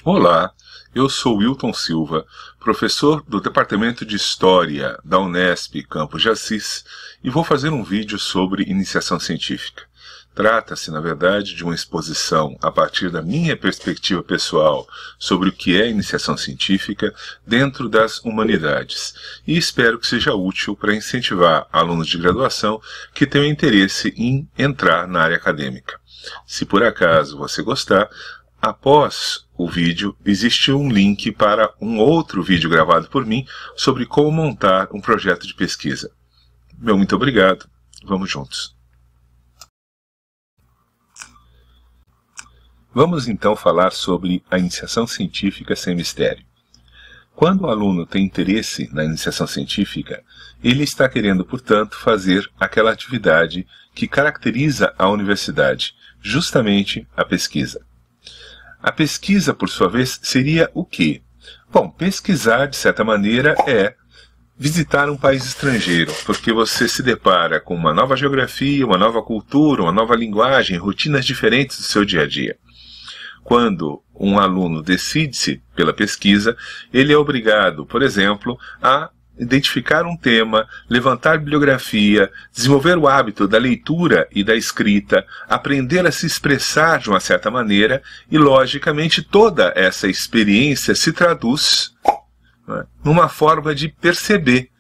Olá, eu sou Wilton Silva, professor do Departamento de História da Unesp Campos de Assis, e vou fazer um vídeo sobre iniciação científica. Trata-se, na verdade, de uma exposição a partir da minha perspectiva pessoal sobre o que é iniciação científica dentro das humanidades, e espero que seja útil para incentivar alunos de graduação que tenham interesse em entrar na área acadêmica. Se por acaso você gostar, após o vídeo, existe um link para um outro vídeo gravado por mim sobre como montar um projeto de pesquisa. Meu muito obrigado. Vamos juntos. Vamos então falar sobre a iniciação científica sem mistério. Quando o aluno tem interesse na iniciação científica, ele está querendo, portanto, fazer aquela atividade que caracteriza a universidade, justamente a pesquisa. A pesquisa, por sua vez, seria o quê? Bom, pesquisar, de certa maneira, é visitar um país estrangeiro, porque você se depara com uma nova geografia, uma nova cultura, uma nova linguagem, rotinas diferentes do seu dia a dia. Quando um aluno decide-se pela pesquisa, ele é obrigado, por exemplo, a identificar um tema, levantar bibliografia, desenvolver o hábito da leitura e da escrita, aprender a se expressar de uma certa maneira e, logicamente, toda essa experiência se traduz, né, numa forma de perceber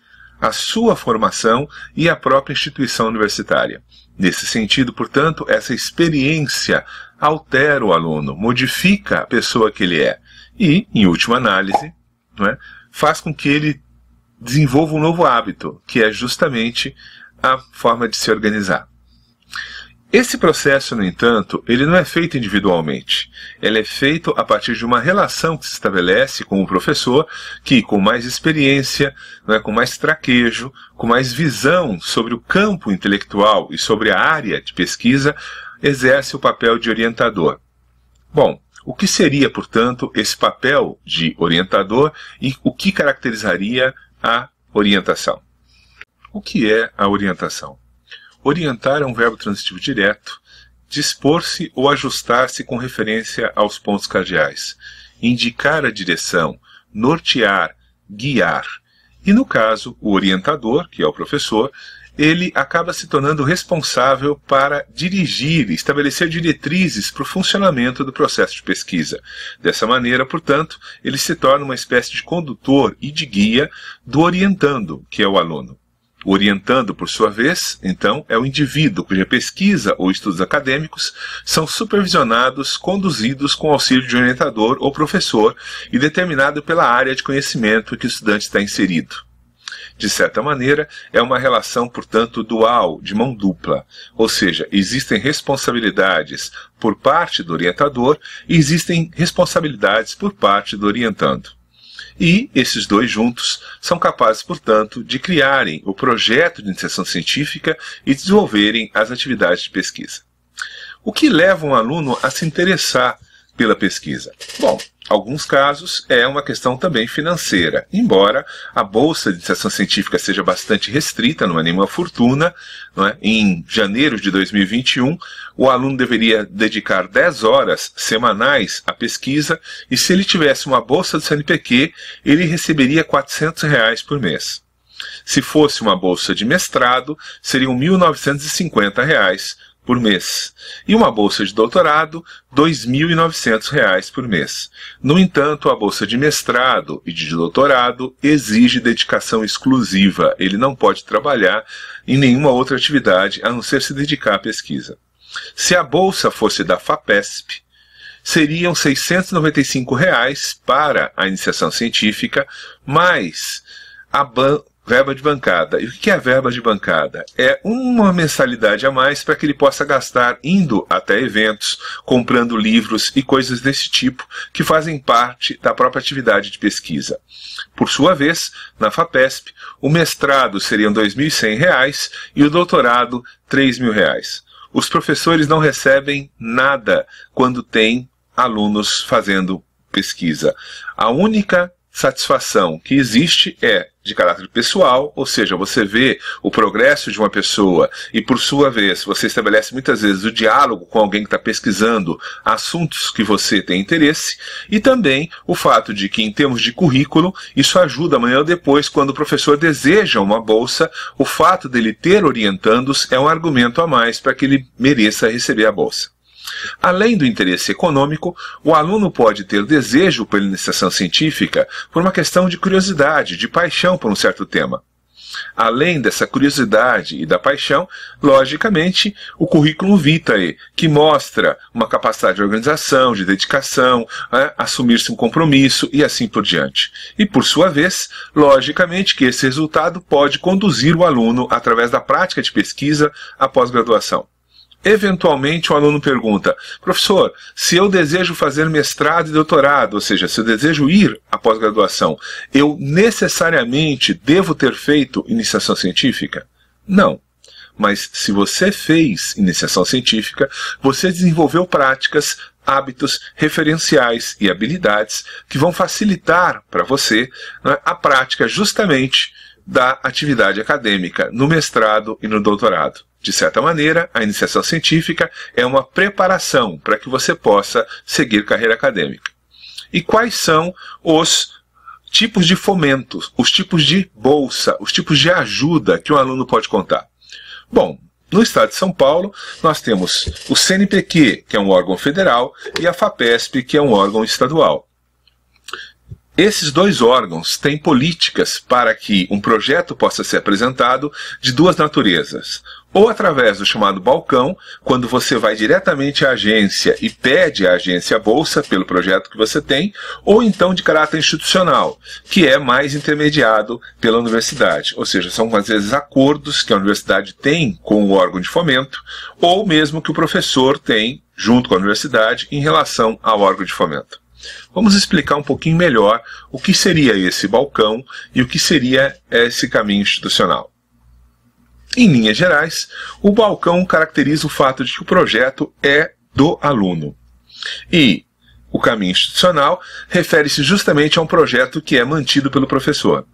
a sua formação e a própria instituição universitária. Nesse sentido, portanto, essa experiência altera o aluno, modifica a pessoa que ele é e, em última análise, né, faz com que ele desenvolva um novo hábito, que é justamente a forma de se organizar. Esse processo, no entanto, ele não é feito individualmente. Ele é feito a partir de uma relação que se estabelece com o professor, que com mais experiência, né, com mais traquejo, com mais visão sobre o campo intelectual e sobre a área de pesquisa, exerce o papel de orientador. Bom, o que seria, portanto, esse papel de orientador e o que caracterizaria a orientação? O que é a orientação? Orientar é um verbo transitivo direto, dispor-se ou ajustar-se com referência aos pontos cardeais, indicar a direção, nortear, guiar. E no caso, o orientador, que é o professor, ele acaba se tornando responsável para dirigir e estabelecer diretrizes para o funcionamento do processo de pesquisa. Dessa maneira, portanto, ele se torna uma espécie de condutor e de guia do orientando, que é o aluno. O orientando, por sua vez, então, é o indivíduo cuja pesquisa ou estudos acadêmicos são supervisionados, conduzidos com auxílio de orientador ou professor e determinado pela área de conhecimento que o estudante está inserido. De certa maneira, é uma relação, portanto, dual, de mão dupla, ou seja, existem responsabilidades por parte do orientador e existem responsabilidades por parte do orientando. E esses dois juntos são capazes, portanto, de criarem o projeto de iniciação científica e desenvolverem as atividades de pesquisa. O que leva um aluno a se interessar pela pesquisa? Bom, alguns casos é uma questão também financeira. Embora a bolsa de iniciação científica seja bastante restrita, não é nenhuma fortuna, não é? Em janeiro de 2021, o aluno deveria dedicar 10 horas semanais à pesquisa e se ele tivesse uma bolsa do CNPq, ele receberia R$400 por mês. Se fosse uma bolsa de mestrado, seriam R$1.950 por mês. E uma bolsa de doutorado, R$2.900 por mês. No entanto, a bolsa de mestrado e de doutorado exige dedicação exclusiva. Ele não pode trabalhar em nenhuma outra atividade a não ser se dedicar à pesquisa. Se a bolsa fosse da FAPESP, seriam R$695 para a iniciação científica, mais a verba de bancada. E o que é a verba de bancada? É uma mensalidade a mais para que ele possa gastar indo até eventos, comprando livros e coisas desse tipo que fazem parte da própria atividade de pesquisa. Por sua vez, na FAPESP, o mestrado seriam R$2.100 e o doutorado R$3.000. Os professores não recebem nada quando tem alunos fazendo pesquisa. A única satisfação que existe é de caráter pessoal, ou seja, você vê o progresso de uma pessoa e, por sua vez, você estabelece muitas vezes o diálogo com alguém que está pesquisando assuntos que você tem interesse, e também o fato de que, em termos de currículo, isso ajuda amanhã ou depois, quando o professor deseja uma bolsa, o fato dele ter orientandos é um argumento a mais para que ele mereça receber a bolsa. Além do interesse econômico, o aluno pode ter desejo pela iniciação científica por uma questão de curiosidade, de paixão por um certo tema. Além dessa curiosidade e da paixão, logicamente, o currículo vitae, que mostra uma capacidade de organização, de dedicação, assumir-se um compromisso e assim por diante. E, por sua vez, logicamente que esse resultado pode conduzir o aluno através da prática de pesquisa à pós-graduação. Eventualmente, o aluno pergunta: professor, se eu desejo fazer mestrado e doutorado, ou seja, se eu desejo ir à pós-graduação, eu necessariamente devo ter feito iniciação científica? Não. Mas se você fez iniciação científica, você desenvolveu práticas, hábitos, referenciais e habilidades que vão facilitar para você, né, a prática justamente da atividade acadêmica no mestrado e no doutorado. De certa maneira, a iniciação científica é uma preparação para que você possa seguir carreira acadêmica. E quais são os tipos de fomento, os tipos de bolsa, os tipos de ajuda que um aluno pode contar? Bom, no estado de São Paulo, nós temos o CNPq, que é um órgão federal, e a FAPESP, que é um órgão estadual. Esses dois órgãos têm políticas para que um projeto possa ser apresentado de duas naturezas. Ou através do chamado balcão, quando você vai diretamente à agência e pede à agência a bolsa pelo projeto que você tem, ou então de caráter institucional, que é mais intermediado pela universidade. Ou seja, são às vezes acordos que a universidade tem com o órgão de fomento, ou mesmo que o professor tem junto com a universidade em relação ao órgão de fomento. Vamos explicar um pouquinho melhor o que seria esse balcão e o que seria esse caminho institucional. Em linhas gerais, o balcão caracteriza o fato de que o projeto é do aluno. E o caminho institucional refere-se justamente a um projeto que é mantido pelo professor.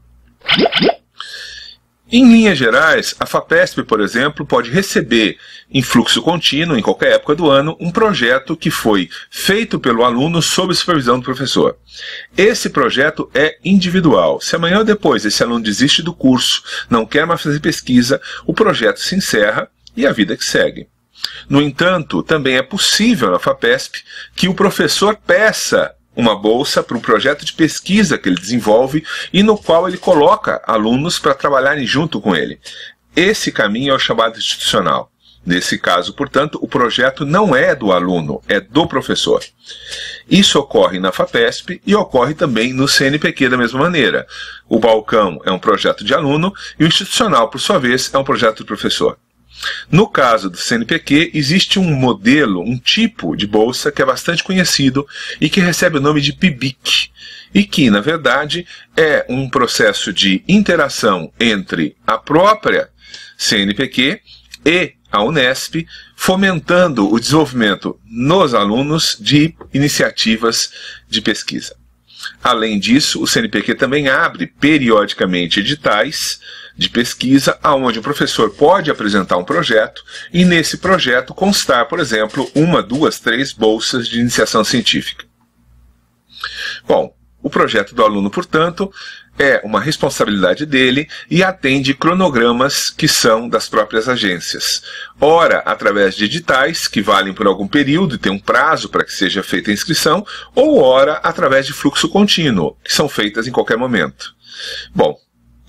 Em linhas gerais, a FAPESP, por exemplo, pode receber em fluxo contínuo, em qualquer época do ano, um projeto que foi feito pelo aluno sob supervisão do professor. Esse projeto é individual. Se amanhã ou depois esse aluno desiste do curso, não quer mais fazer pesquisa, o projeto se encerra e a vida que segue. No entanto, também é possível na FAPESP que o professor peça uma bolsa para um projeto de pesquisa que ele desenvolve e no qual ele coloca alunos para trabalharem junto com ele. Esse caminho é o chamado institucional. Nesse caso, portanto, o projeto não é do aluno, é do professor. Isso ocorre na FAPESP e ocorre também no CNPq da mesma maneira. O balcão é um projeto de aluno e o institucional, por sua vez, é um projeto do professor. No caso do CNPq, existe um modelo, um tipo de bolsa que é bastante conhecido e que recebe o nome de PIBIC, e que, na verdade, é um processo de interação entre a própria CNPq e a Unesp, fomentando o desenvolvimento nos alunos de iniciativas de pesquisa. Além disso, o CNPq também abre periodicamente editais de pesquisa, onde o professor pode apresentar um projeto e nesse projeto constar, por exemplo, 1, 2, 3 bolsas de iniciação científica. Bom, o projeto do aluno, portanto, é uma responsabilidade dele e atende cronogramas que são das próprias agências. Ora, através de editais, que valem por algum período e tem um prazo para que seja feita a inscrição, ou ora, através de fluxo contínuo, que são feitas em qualquer momento. Bom,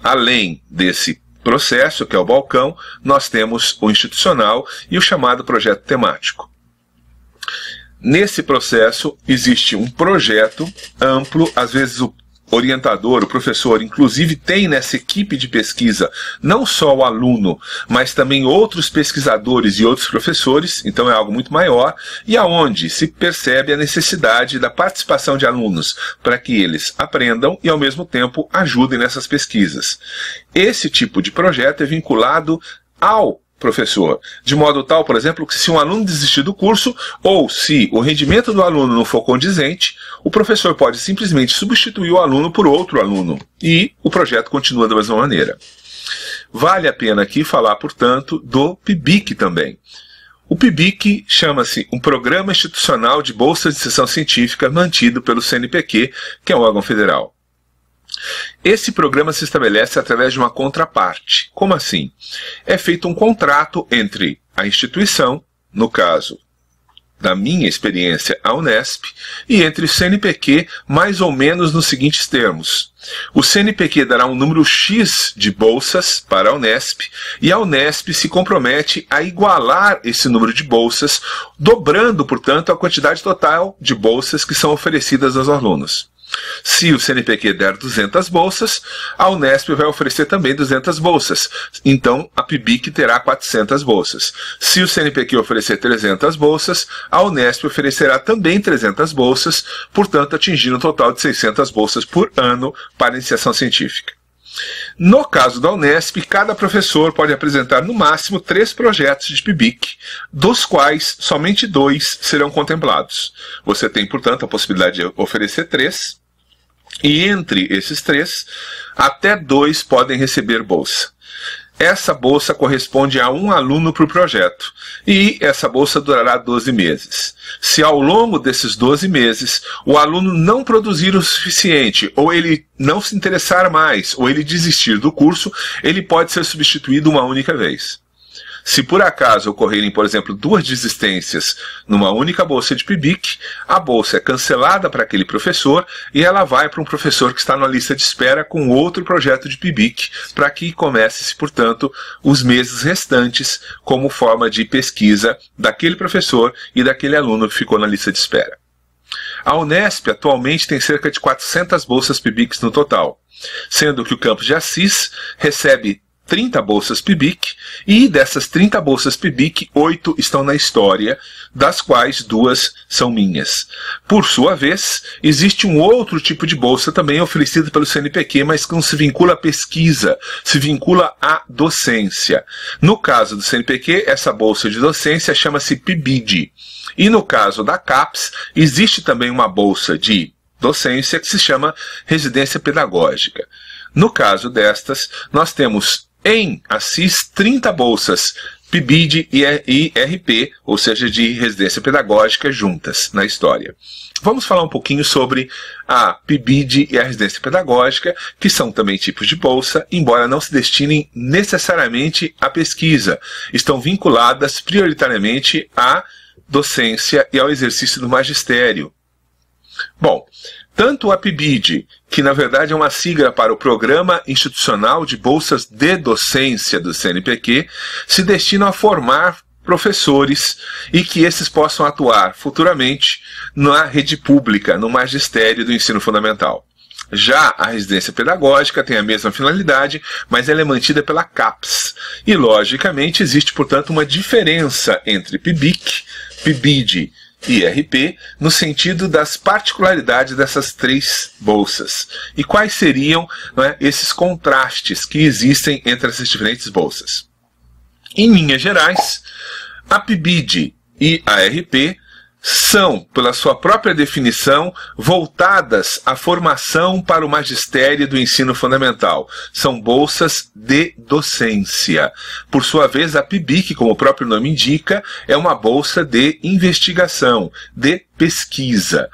além desse processo, que é o balcão, nós temos o institucional e o chamado projeto temático. Nesse processo, existe um projeto amplo, às vezes o orientador, o professor, inclusive tem nessa equipe de pesquisa não só o aluno, mas também outros pesquisadores e outros professores, então é algo muito maior, e aonde se percebe a necessidade da participação de alunos para que eles aprendam e ao mesmo tempo ajudem nessas pesquisas. Esse tipo de projeto é vinculado ao professor, de modo tal, por exemplo, que se um aluno desistir do curso ou se o rendimento do aluno não for condizente, o professor pode simplesmente substituir o aluno por outro aluno e o projeto continua da mesma maneira. Vale a pena aqui falar, portanto, do PIBIC também. O PIBIC chama-se um Programa Institucional de Bolsa de Iniciação Científica mantido pelo CNPq, que é um órgão federal. Esse programa se estabelece através de uma contraparte. Como assim? É feito um contrato entre a instituição, no caso da minha experiência, a Unesp, e entre o CNPq, mais ou menos nos seguintes termos. O CNPq dará um número X de bolsas para a Unesp, e a Unesp se compromete a igualar esse número de bolsas, dobrando, portanto, a quantidade total de bolsas que são oferecidas aos alunos. Se o CNPq der 200 bolsas, a Unesp vai oferecer também 200 bolsas. Então, a PIBIC terá 400 bolsas. Se o CNPq oferecer 300 bolsas, a Unesp oferecerá também 300 bolsas, portanto, atingindo um total de 600 bolsas por ano para a iniciação científica. No caso da Unesp, cada professor pode apresentar no máximo 3 projetos de PIBIC, dos quais somente 2 serão contemplados. Você tem, portanto, a possibilidade de oferecer 3, e entre esses 3, até 2 podem receber bolsa. Essa bolsa corresponde a um aluno por projeto, e essa bolsa durará 12 meses. Se ao longo desses 12 meses o aluno não produzir o suficiente, ou ele não se interessar mais, ou ele desistir do curso, ele pode ser substituído uma única vez. Se por acaso ocorrerem, por exemplo, 2 desistências numa única bolsa de PIBIC, a bolsa é cancelada para aquele professor e ela vai para um professor que está na lista de espera com outro projeto de PIBIC, para que comece-se, portanto, os meses restantes como forma de pesquisa daquele professor e daquele aluno que ficou na lista de espera. A Unesp atualmente tem cerca de 400 bolsas PIBICs no total, sendo que o campus de Assis recebe 30 bolsas PIBIC, e dessas 30 bolsas PIBIC, 8 estão na história, das quais 2 são minhas. Por sua vez, existe um outro tipo de bolsa também oferecido pelo CNPq, mas que não se vincula à pesquisa, se vincula à docência. No caso do CNPq, essa bolsa de docência chama-se PIBID. E no caso da CAPES, existe também uma bolsa de docência que se chama residência pedagógica. No caso destas, nós temos em Assis 30 bolsas PIBID e RP, ou seja, de residência pedagógica juntas na história. Vamos falar um pouquinho sobre a PIBID e a residência pedagógica, que são também tipos de bolsa, embora não se destinem necessariamente à pesquisa. Estão vinculadas prioritariamente à docência e ao exercício do magistério. Bom, tanto a PIBID, que na verdade é uma sigla para o Programa Institucional de Bolsas de Docência do CNPq, se destinam a formar professores e que esses possam atuar futuramente na rede pública, no magistério do ensino fundamental. Já a residência pedagógica tem a mesma finalidade, mas ela é mantida pela CAPES. E, logicamente, existe, portanto, uma diferença entre PIBIC, PIBID e RP, no sentido das particularidades dessas 3 bolsas. E quais seriam, esses contrastes que existem entre essas diferentes bolsas? Em linhas gerais, a PIBID e a RP são, pela sua própria definição, voltadas à formação para o magistério do ensino fundamental. São bolsas de docência. Por sua vez, a PIBIC, como o próprio nome indica, é uma bolsa de investigação, de pesquisa.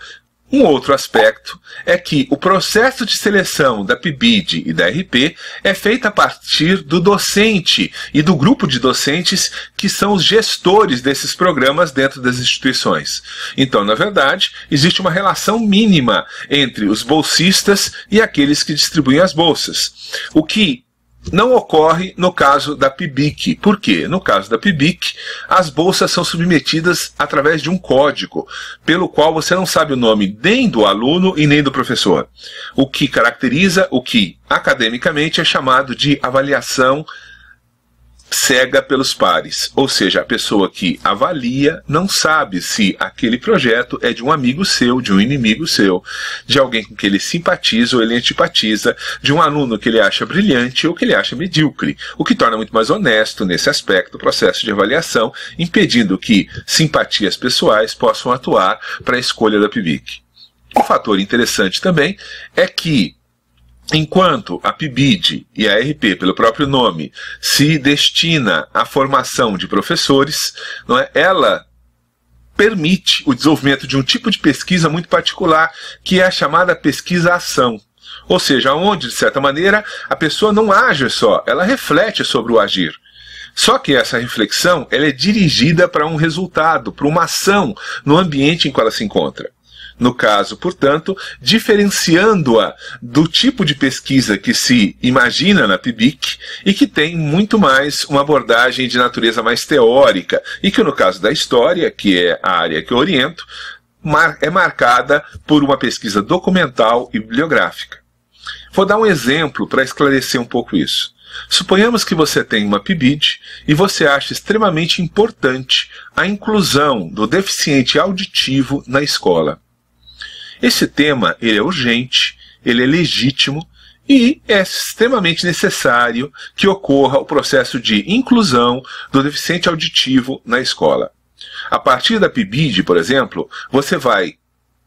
Um outro aspecto é que o processo de seleção da PIBID e da RP é feito a partir do docente e do grupo de docentes que são os gestores desses programas dentro das instituições. Então, na verdade, existe uma relação mínima entre os bolsistas e aqueles que distribuem as bolsas, o que não ocorre no caso da PIBIC. Por quê? No caso da PIBIC, as bolsas são submetidas através de um código, pelo qual você não sabe o nome nem do aluno e nem do professor. O que caracteriza o que, academicamente, é chamado de avaliação cega pelos pares, ou seja, a pessoa que avalia não sabe se aquele projeto é de um amigo seu, de um inimigo seu, de alguém com que ele simpatiza ou ele antipatiza, de um aluno que ele acha brilhante ou que ele acha medíocre, o que torna muito mais honesto nesse aspecto o processo de avaliação, impedindo que simpatias pessoais possam atuar para a escolha da PIBIC. Um fator interessante também é que enquanto a PIBID e a RP, pelo próprio nome, se destina à formação de professores, não é? Ela permite o desenvolvimento de um tipo de pesquisa muito particular, que é a chamada pesquisa-ação. Ou seja, onde, de certa maneira, a pessoa não age só, ela reflete sobre o agir. Só que essa reflexão ela é dirigida para um resultado, para uma ação no ambiente em que ela se encontra. No caso, portanto, diferenciando-a do tipo de pesquisa que se imagina na PIBIC e que tem muito mais uma abordagem de natureza mais teórica e que no caso da história, que é a área que eu oriento, é marcada por uma pesquisa documental e bibliográfica. Vou dar um exemplo para esclarecer um pouco isso. Suponhamos que você tem uma PIBID e você acha extremamente importante a inclusão do deficiente auditivo na escola. Esse tema ele é urgente, ele é legítimo e é extremamente necessário que ocorra o processo de inclusão do deficiente auditivo na escola. A partir da PIBID, por exemplo, você vai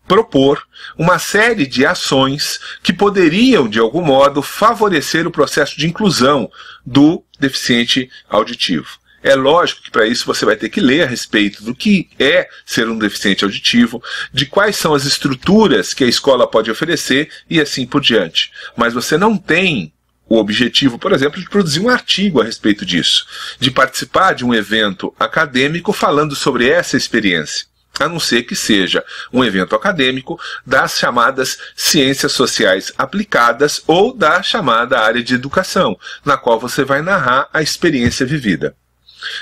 propor uma série de ações que poderiam, de algum modo, favorecer o processo de inclusão do deficiente auditivo. É lógico que para isso você vai ter que ler a respeito do que é ser um deficiente auditivo, de quais são as estruturas que a escola pode oferecer e assim por diante. Mas você não tem o objetivo, por exemplo, de produzir um artigo a respeito disso, de participar de um evento acadêmico falando sobre essa experiência, a não ser que seja um evento acadêmico das chamadas ciências sociais aplicadas ou da chamada área de educação, na qual você vai narrar a experiência vivida.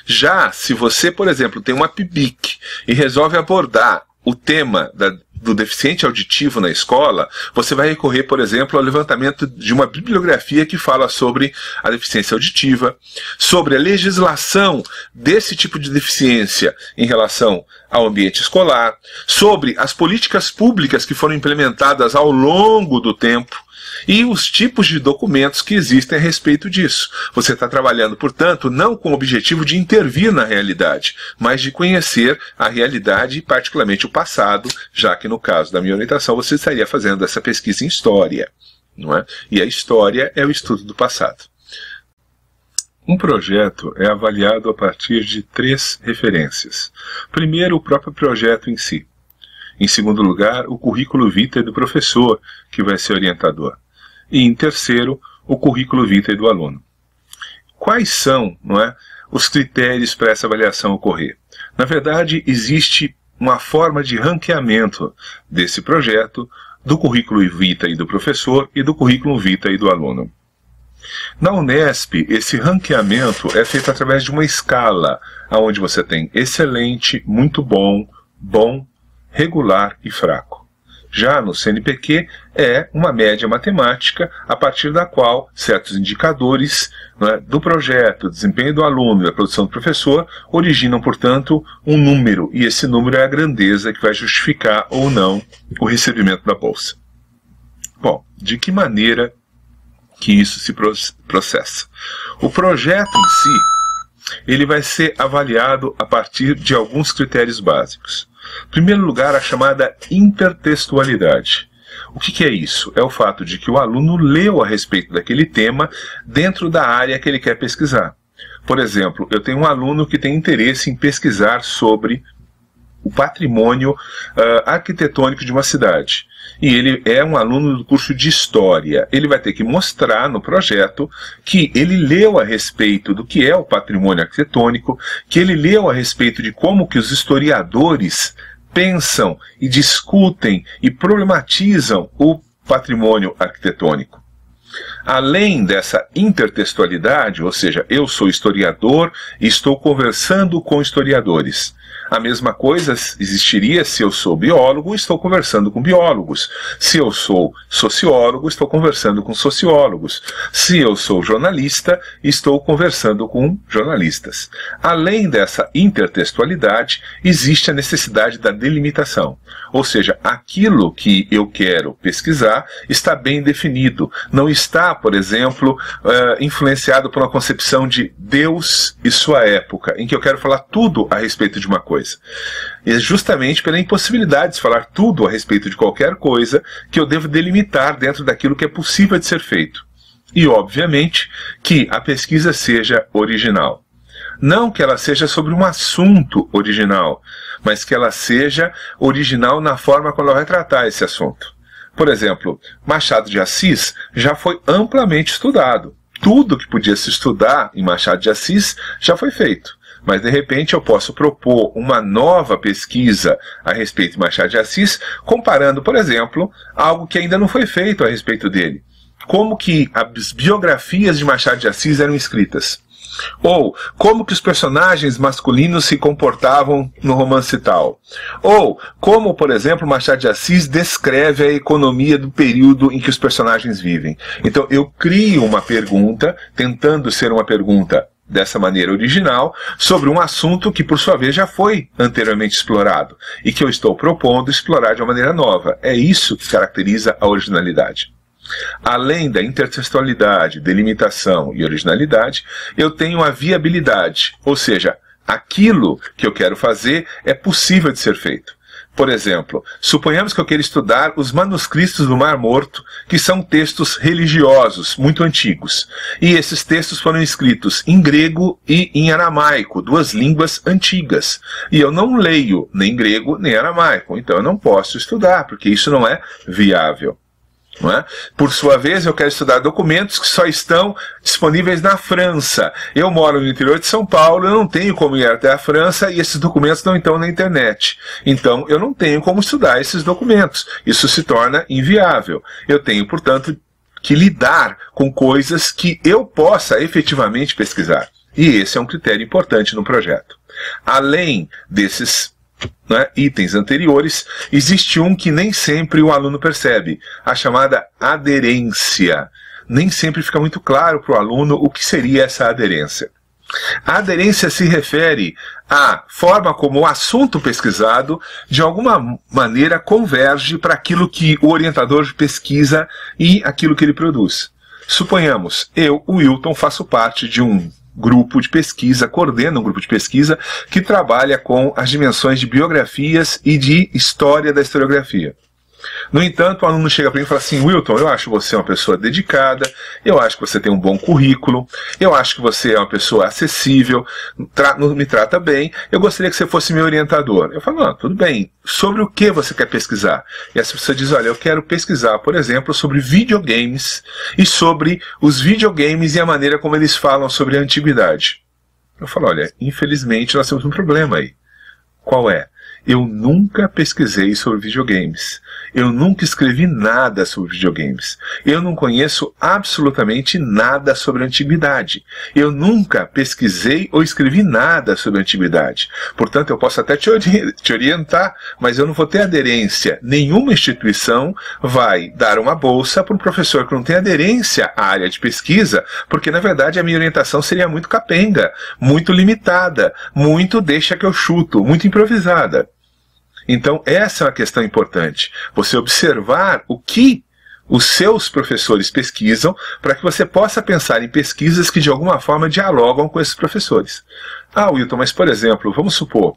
Já se você, por exemplo, tem uma PIBIC e resolve abordar o tema do deficiente auditivo na escola, você vai recorrer, por exemplo, ao levantamento de uma bibliografia que fala sobre a deficiência auditiva, sobre a legislação desse tipo de deficiência em relação ao ambiente escolar, sobre as políticas públicas que foram implementadas ao longo do tempo, e os tipos de documentos que existem a respeito disso. Você está trabalhando, portanto, não com o objetivo de intervir na realidade, mas de conhecer a realidade e particularmente o passado, já que no caso da minha orientação você estaria fazendo essa pesquisa em história, não é? E a história é o estudo do passado. Um projeto é avaliado a partir de 3 referências. Primeiro, o próprio projeto em si. Em segundo lugar, o currículo vitae do professor, que vai ser orientador. E em terceiro, o currículo vitae do aluno. Quais são, não é, os critérios para essa avaliação ocorrer? Na verdade, existe uma forma de ranqueamento desse projeto, do currículo vitae do professor e do currículo vitae do aluno. Na Unesp, esse ranqueamento é feito através de uma escala, onde você tem excelente, muito bom, bom, regular e fraco. Já no CNPq é uma média matemática a partir da qual certos indicadores, né, do projeto, desempenho do aluno e da produção do professor originam, portanto, um número, e esse número é a grandeza que vai justificar ou não o recebimento da bolsa. Bom, de que maneira que isso se processa? O projeto em si, ele vai ser avaliado a partir de alguns critérios básicos. Em primeiro lugar, a chamada intertextualidade. O que é isso? É o fato de que o aluno leu a respeito daquele tema dentro da área que ele quer pesquisar. Por exemplo, eu tenho um aluno que tem interesse em pesquisar sobre o patrimônio arquitetônico de uma cidade. E ele é um aluno do curso de História. Ele vai ter que mostrar no projeto que ele leu a respeito do que é o patrimônio arquitetônico, que ele leu a respeito de como que os historiadores pensam e discutem e problematizam o patrimônio arquitetônico. Além dessa intertextualidade, ou seja, eu sou historiador e estou conversando com historiadores. A mesma coisa existiria se eu sou biólogo e estou conversando com biólogos. Se eu sou sociólogo, estou conversando com sociólogos. Se eu sou jornalista, estou conversando com jornalistas. Além dessa intertextualidade, existe a necessidade da delimitação. Ou seja, aquilo que eu quero pesquisar está bem definido. Não está, por exemplo, influenciado por uma concepção de Deus e sua época, em que eu quero falar tudo a respeito de uma coisa. E é justamente pela impossibilidade de falar tudo a respeito de qualquer coisa que eu devo delimitar dentro daquilo que é possível de ser feito. E, obviamente, que a pesquisa seja original. Não que ela seja sobre um assunto original, mas que ela seja original na forma como ela vai tratar esse assunto. Por exemplo, Machado de Assis já foi amplamente estudado. Tudo que podia se estudar em Machado de Assis já foi feito. Mas, de repente, eu posso propor uma nova pesquisa a respeito de Machado de Assis, comparando, por exemplo, algo que ainda não foi feito a respeito dele. Como que as biografias de Machado de Assis eram escritas? Ou como que os personagens masculinos se comportavam no romance tal? Ou como, por exemplo, Machado de Assis descreve a economia do período em que os personagens vivem. Então eu crio uma pergunta, tentando ser uma pergunta dessa maneira original, sobre um assunto que por sua vez já foi anteriormente explorado e que eu estou propondo explorar de uma maneira nova. É isso que caracteriza a originalidade. Além da intertextualidade, delimitação e originalidade, eu tenho a viabilidade, ou seja, aquilo que eu quero fazer é possível de ser feito. Por exemplo, suponhamos que eu queira estudar os manuscritos do Mar Morto, que são textos religiosos muito antigos. E esses textos foram escritos em grego e em aramaico, duas línguas antigas. E eu não leio nem grego nem aramaico, então eu não posso estudar, porque isso não é viável. Não é? Por sua vez, eu quero estudar documentos que só estão disponíveis na França. Eu moro no interior de São Paulo, eu não tenho como ir até a França e esses documentos não estão na internet. Então, eu não tenho como estudar esses documentos. Isso se torna inviável. Eu tenho, portanto, que lidar com coisas que eu possa efetivamente pesquisar. E esse é um critério importante no projeto. Além desses itens anteriores, existe um que nem sempre o aluno percebe, a chamada aderência. Nem sempre fica muito claro para o aluno o que seria essa aderência. A aderência se refere à forma como o assunto pesquisado, de alguma maneira, converge para aquilo que o orientador pesquisa e aquilo que ele produz. Suponhamos, eu, o Wilton, faço parte de um grupo de pesquisa, coordena um grupo de pesquisa que trabalha com as dimensões de biografias e de história da historiografia. No entanto, o aluno chega para mim e fala assim: Wilton, eu acho você uma pessoa dedicada, eu acho que você tem um bom currículo, eu acho que você é uma pessoa acessível, me trata bem, eu gostaria que você fosse meu orientador. Eu falo: não, tudo bem, sobre o que você quer pesquisar? E essa pessoa diz: olha, eu quero pesquisar, por exemplo, sobre videogames e sobre os videogames e a maneira como eles falam sobre a antiguidade. Eu falo: olha, infelizmente nós temos um problema aí. Qual é? Eu nunca pesquisei sobre videogames. Eu nunca escrevi nada sobre videogames. Eu não conheço absolutamente nada sobre a antiguidade. Eu nunca pesquisei ou escrevi nada sobre a antiguidade. Portanto, eu posso até te orientar, mas eu não vou ter aderência. Nenhuma instituição vai dar uma bolsa para um professor que não tem aderência à área de pesquisa, porque, na verdade, a minha orientação seria muito capenga, muito limitada, muito deixa que eu chuto, muito improvisada. Então, essa é uma questão importante. Você observar o que os seus professores pesquisam para que você possa pensar em pesquisas que de alguma forma dialogam com esses professores. Ah, Wilton, mas por exemplo, vamos supor,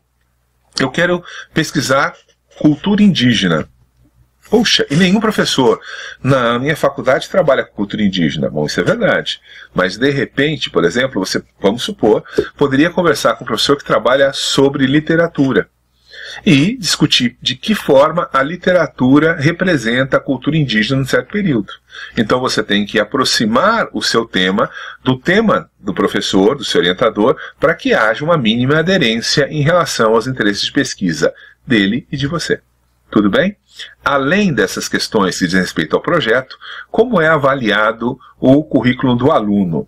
eu quero pesquisar cultura indígena. Poxa, e nenhum professor na minha faculdade trabalha com cultura indígena. Bom, isso é verdade. Mas de repente, por exemplo, você, vamos supor, poderia conversar com um professor que trabalha sobre literatura e discutir de que forma a literatura representa a cultura indígena num certo período. Então você tem que aproximar o seu tema do professor, do seu orientador, para que haja uma mínima aderência em relação aos interesses de pesquisa dele e de você. Tudo bem? Além dessas questões que dizem respeito ao projeto, como é avaliado o currículo do aluno?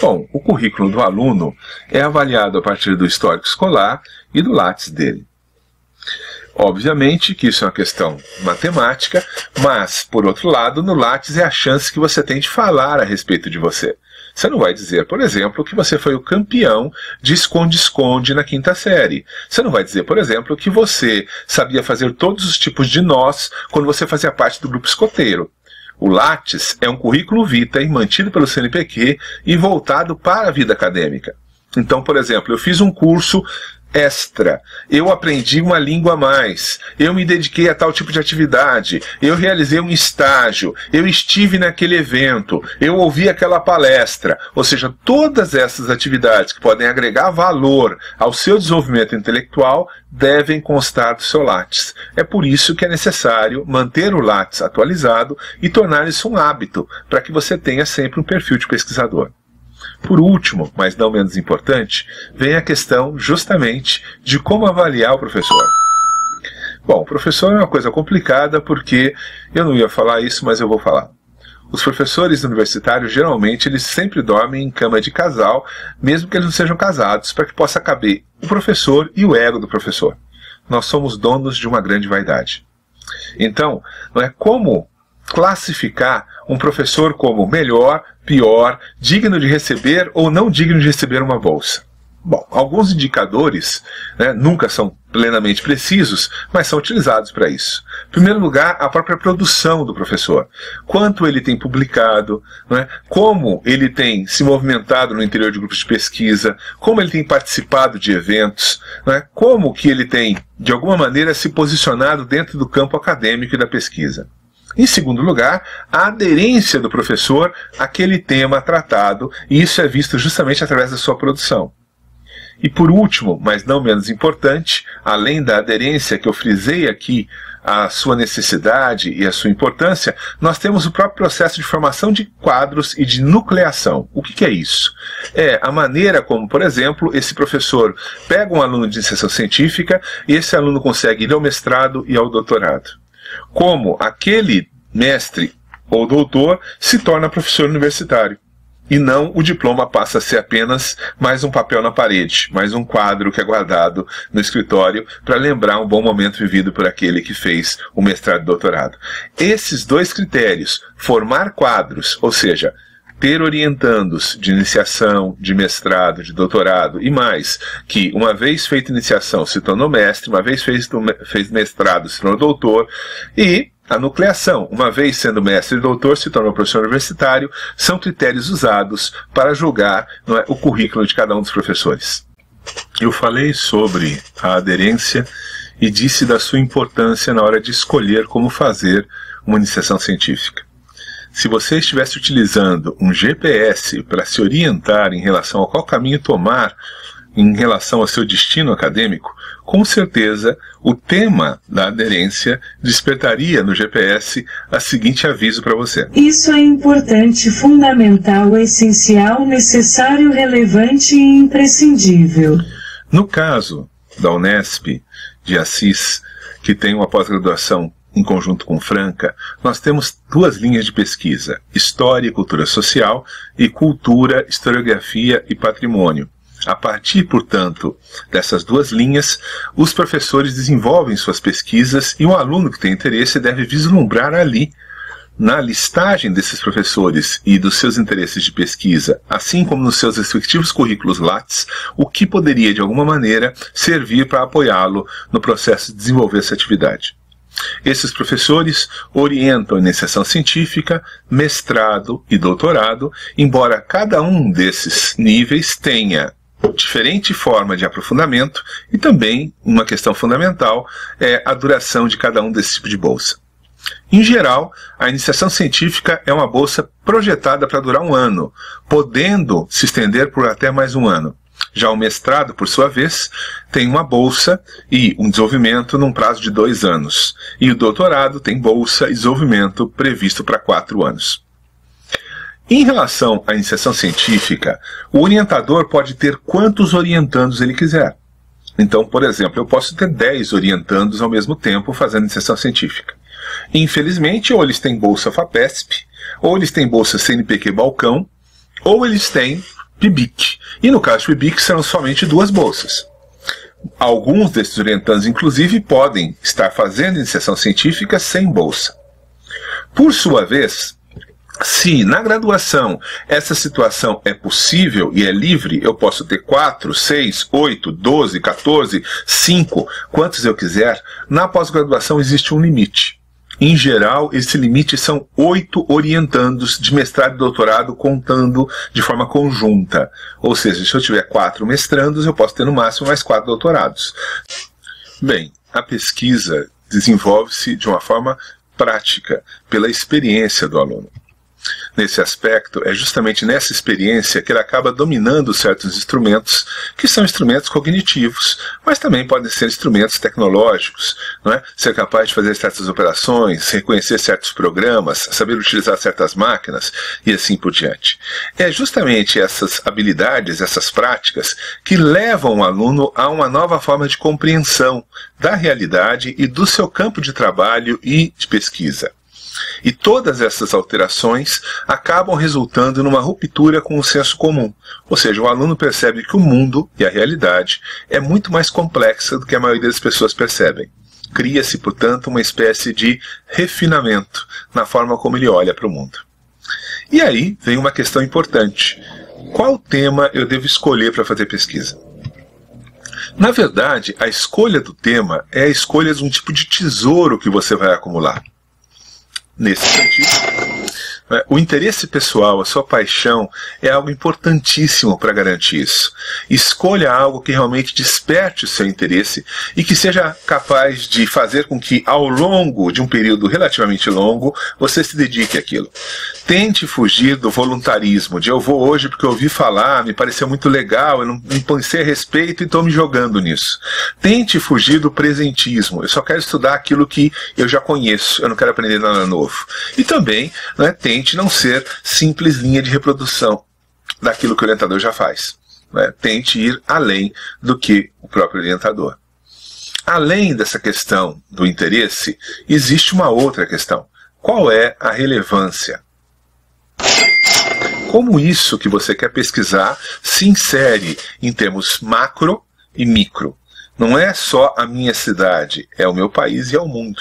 Bom, o currículo do aluno é avaliado a partir do histórico escolar e do Lattes dele. Obviamente que isso é uma questão matemática, mas, por outro lado, no Lattes é a chance que você tem de falar a respeito de você. Você não vai dizer, por exemplo, que você foi o campeão de esconde-esconde na 5ª série. Você não vai dizer, por exemplo, que você sabia fazer todos os tipos de nós quando você fazia parte do grupo escoteiro. O Lattes é um currículo vitae mantido pelo CNPq e voltado para a vida acadêmica. Então, por exemplo, eu fiz um curso extra, eu aprendi uma língua a mais, eu me dediquei a tal tipo de atividade, eu realizei um estágio, eu estive naquele evento, eu ouvi aquela palestra, ou seja, todas essas atividades que podem agregar valor ao seu desenvolvimento intelectual devem constar do seu Lattes. É por isso que é necessário manter o Lattes atualizado e tornar isso um hábito, para que você tenha sempre um perfil de pesquisador. Por último, mas não menos importante, vem a questão justamente de como avaliar o professor. Bom, o professor é uma coisa complicada porque eu não ia falar isso, mas eu vou falar. Os professores universitários, geralmente, eles sempre dormem em cama de casal, mesmo que eles não sejam casados, para que possa caber o professor e o ego do professor. Nós somos donos de uma grande vaidade. Então, não é como classificar um professor como melhor, pior, digno de receber ou não digno de receber uma bolsa. Bom, alguns indicadores nunca são plenamente precisos, mas são utilizados para isso. Em primeiro lugar, a própria produção do professor. Quanto ele tem publicado, como ele tem se movimentado no interior de grupos de pesquisa, como ele tem participado de eventos, como que ele tem, de alguma maneira, se posicionado dentro do campo acadêmico e da pesquisa. Em segundo lugar, a aderência do professor àquele tema tratado, e isso é visto justamente através da sua produção. E por último, mas não menos importante, além da aderência que eu frisei aqui, a sua necessidade e a sua importância, nós temos o próprio processo de formação de quadros e de nucleação. O que é isso? É a maneira como, por exemplo, esse professor pega um aluno de iniciação científica e esse aluno consegue ir ao mestrado e ao doutorado. Como aquele mestre ou doutor se torna professor universitário. E não o diploma passa a ser apenas mais um papel na parede, mais um quadro que é guardado no escritório para lembrar um bom momento vivido por aquele que fez o mestrado e doutorado. Esses dois critérios, formar quadros, ou seja, ter orientandos de iniciação, de mestrado, de doutorado e mais, que uma vez feita iniciação se tornou mestre, uma vez fez mestrado se tornou doutor, e a nucleação, uma vez sendo mestre e doutor, se tornou professor universitário, são critérios usados para julgar o currículo de cada um dos professores. Eu falei sobre a aderência e disse da sua importância na hora de escolher como fazer uma iniciação científica. Se você estivesse utilizando um GPS para se orientar em relação a qual caminho tomar em relação ao seu destino acadêmico, com certeza o tema da aderência despertaria no GPS a seguinte aviso para você. Isso é importante, fundamental, essencial, necessário, relevante e imprescindível. No caso da Unesp de Assis, que tem uma pós-graduação em conjunto com Franca, nós temos duas linhas de pesquisa, História e Cultura Social e Cultura, Historiografia e Patrimônio. A partir, portanto, dessas duas linhas, os professores desenvolvem suas pesquisas e um aluno que tem interesse deve vislumbrar ali, na listagem desses professores e dos seus interesses de pesquisa, assim como nos seus respectivos currículos Lattes, o que poderia, de alguma maneira, servir para apoiá-lo no processo de desenvolver essa atividade. Esses professores orientam iniciação científica, mestrado e doutorado, embora cada um desses níveis tenha diferente forma de aprofundamento e também, uma questão fundamental, é a duração de cada um desse tipo de bolsa. Em geral, a iniciação científica é uma bolsa projetada para durar 1 ano, podendo se estender por até mais 1 ano. Já o mestrado, por sua vez, tem uma bolsa e um desenvolvimento num prazo de 2 anos. E o doutorado tem bolsa e desenvolvimento previsto para 4 anos. Em relação à iniciação científica, o orientador pode ter quantos orientandos ele quiser. Então, por exemplo, eu posso ter 10 orientandos ao mesmo tempo fazendo iniciação científica. Infelizmente, ou eles têm bolsa FAPESP, ou eles têm bolsa CNPq Balcão, ou eles têm PIBIC. E no caso de PIBIC serão somente 2 bolsas. Alguns desses orientandos, inclusive, podem estar fazendo iniciação científica sem bolsa. Por sua vez, se na graduação essa situação é possível e é livre, eu posso ter 4, 6, 8, 12, 14, 5, quantos eu quiser, na pós-graduação existe um limite. Em geral, esse limite são 8 orientandos de mestrado e doutorado contando de forma conjunta. Ou seja, se eu tiver 4 mestrandos, eu posso ter no máximo mais 4 doutorados. Bem, a pesquisa desenvolve-se de uma forma prática, pela experiência do aluno. Nesse aspecto, é justamente nessa experiência que ele acaba dominando certos instrumentos, que são instrumentos cognitivos, mas também podem ser instrumentos tecnológicos, não é? Ser capaz de fazer certas operações, reconhecer certos programas, saber utilizar certas máquinas e assim por diante. É justamente essas habilidades, essas práticas, que levam o aluno a uma nova forma de compreensão da realidade e do seu campo de trabalho e de pesquisa. E todas essas alterações acabam resultando numa ruptura com o senso comum. Ou seja, o aluno percebe que o mundo e a realidade é muito mais complexa do que a maioria das pessoas percebem. Cria-se, portanto, uma espécie de refinamento na forma como ele olha para o mundo. E aí vem uma questão importante. Qual tema eu devo escolher para fazer pesquisa? Na verdade, a escolha do tema é a escolha de um tipo de tesouro que você vai acumular. Nesse sentido, o interesse pessoal, a sua paixão, é algo importantíssimo para garantir isso. Escolha algo que realmente desperte o seu interesse e que seja capaz de fazer com que, ao longo de um período relativamente longo, você se dedique àquilo. Tente fugir do voluntarismo, de eu vou hoje porque eu ouvi falar, me pareceu muito legal, eu não me pensei a respeito e estou me jogando nisso. Tente fugir do presentismo, eu só quero estudar aquilo que eu já conheço, eu não quero aprender nada novo. E também, tente não ser simples linha de reprodução daquilo que o orientador já faz. Tente ir além do que o próprio orientador. Além dessa questão do interesse, existe uma outra questão. Qual é a relevância? Como isso que você quer pesquisar se insere em termos macro e micro? Não é só a minha cidade, é o meu país e é o mundo.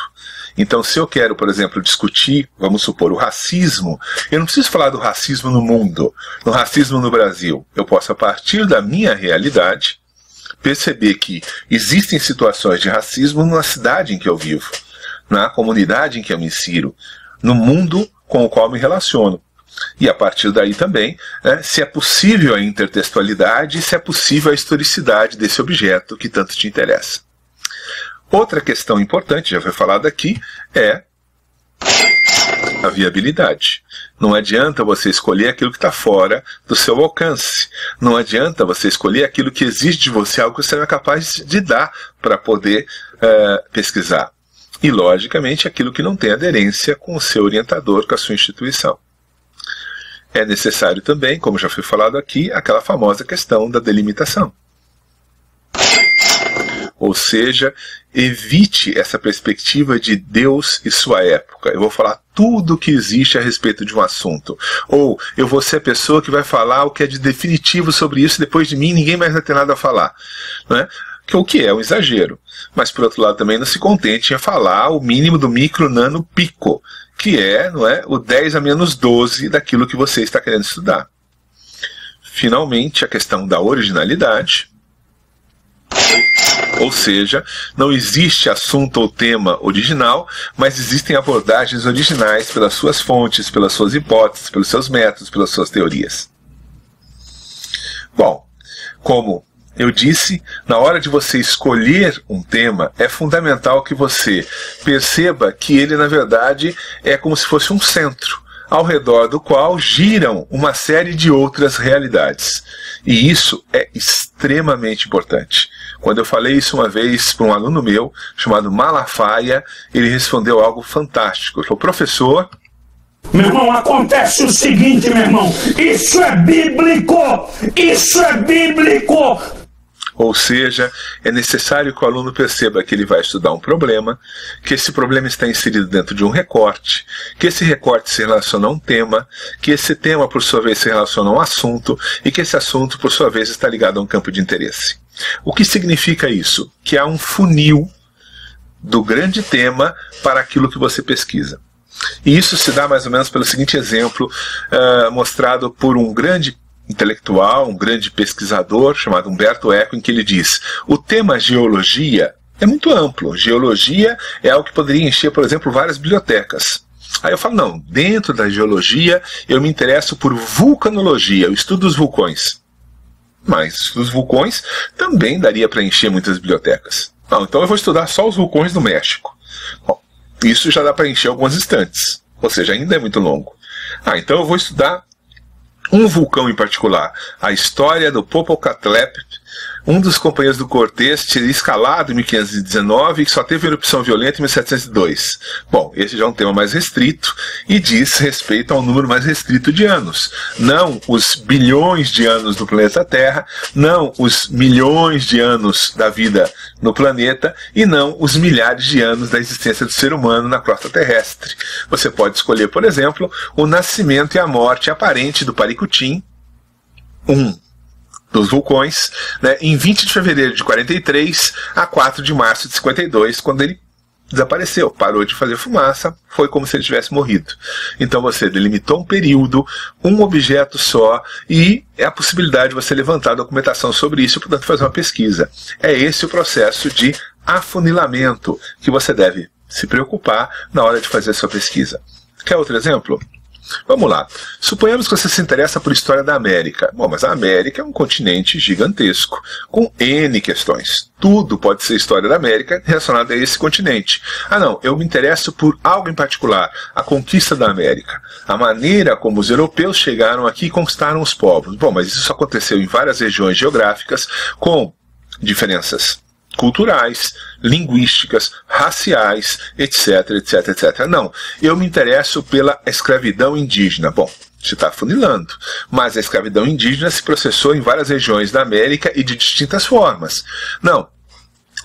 Então, se eu quero, por exemplo, discutir, vamos supor, o racismo, eu não preciso falar do racismo no mundo, do racismo no Brasil. Eu posso, a partir da minha realidade, perceber que existem situações de racismo na cidade em que eu vivo, na comunidade em que eu me insiro, no mundo com o qual me relaciono. E a partir daí também, se é possível a intertextualidade, se é possível a historicidade desse objeto que tanto te interessa. Outra questão importante, já foi falada aqui, é a viabilidade. Não adianta você escolher aquilo que está fora do seu alcance. Não adianta você escolher aquilo que exige de você algo que você não é capaz de dar para poder pesquisar. E, logicamente, aquilo que não tem aderência com o seu orientador, com a sua instituição. É necessário também, como já foi falado aqui, aquela famosa questão da delimitação. Ou seja, evite essa perspectiva de Deus e sua época. Eu vou falar tudo o que existe a respeito de um assunto. Ou eu vou ser a pessoa que vai falar o que é de definitivo sobre isso, depois de mim ninguém mais vai ter nada a falar. Não é? O que é um exagero. Mas, por outro lado, também não se contente em falar o mínimo do micro, nano, pico, que é, o 10 a menos 12 daquilo que você está querendo estudar. Finalmente, a questão da originalidade. Ou seja, não existe assunto ou tema original, mas existem abordagens originais pelas suas fontes, pelas suas hipóteses, pelos seus métodos, pelas suas teorias. Bom, como eu disse, na hora de você escolher um tema, é fundamental que você perceba que ele, na verdade, é como se fosse um centro, ao redor do qual giram uma série de outras realidades. E isso é extremamente importante. Quando eu falei isso uma vez para um aluno meu, chamado Malafaia, ele respondeu algo fantástico. Ele falou: professor... Meu irmão, acontece o seguinte, meu irmão, isso é bíblico! Isso é bíblico! Ou seja, é necessário que o aluno perceba que ele vai estudar um problema, que esse problema está inserido dentro de um recorte, que esse recorte se relaciona a um tema, que esse tema, por sua vez, se relaciona a um assunto, e que esse assunto, por sua vez, está ligado a um campo de interesse. O que significa isso? Que há um funil do grande tema para aquilo que você pesquisa. E isso se dá mais ou menos pelo seguinte exemplo, mostrado por um grande intelectual, um grande pesquisador chamado Umberto Eco, em que ele diz: o tema geologia é muito amplo. Geologia é algo que poderia encher, por exemplo, várias bibliotecas. Aí eu falo, não, dentro da geologia eu me interesso por vulcanologia, o estudo dos vulcões. Mas o estudo dos vulcões também daria para encher muitas bibliotecas. Não, então eu vou estudar só os vulcões do México. Bom, isso já dá para encher algumas estantes, ou seja, ainda é muito longo. Então eu vou estudar um vulcão em particular, a história do Popocatépetl, um dos companheiros do Cortés, teria escalado em 1519 e que só teve erupção violenta em 1702. Bom, esse já é um tema mais restrito e diz respeito a um número mais restrito de anos. Não os bilhões de anos do planeta Terra, não os milhões de anos da vida no planeta e não os milhares de anos da existência do ser humano na crosta terrestre. Você pode escolher, por exemplo, o nascimento e a morte aparente do Paricutim, dos vulcões, né, em 20 de fevereiro de 43 a 4 de março de 52, quando ele desapareceu, parou de fazer fumaça, foi como se ele tivesse morrido. Então você delimitou um período, um objeto só, e é a possibilidade de você levantar documentação sobre isso e, portanto, fazer uma pesquisa. É esse o processo de afunilamento que você deve se preocupar na hora de fazer a sua pesquisa. Quer outro exemplo? Vamos lá. Suponhamos que você se interessa por história da América. Bom, mas a América é um continente gigantesco, com N questões. Tudo pode ser história da América relacionada a esse continente. Não, eu me interesso por algo em particular, a conquista da América. A maneira como os europeus chegaram aqui e conquistaram os povos. Bom, mas isso aconteceu em várias regiões geográficas, com diferenças culturais, linguísticas, raciais, etc, etc, etc. Não, eu me interesso pela escravidão indígena. Bom, você está afunilando, mas a escravidão indígena se processou em várias regiões da América e de distintas formas. Não,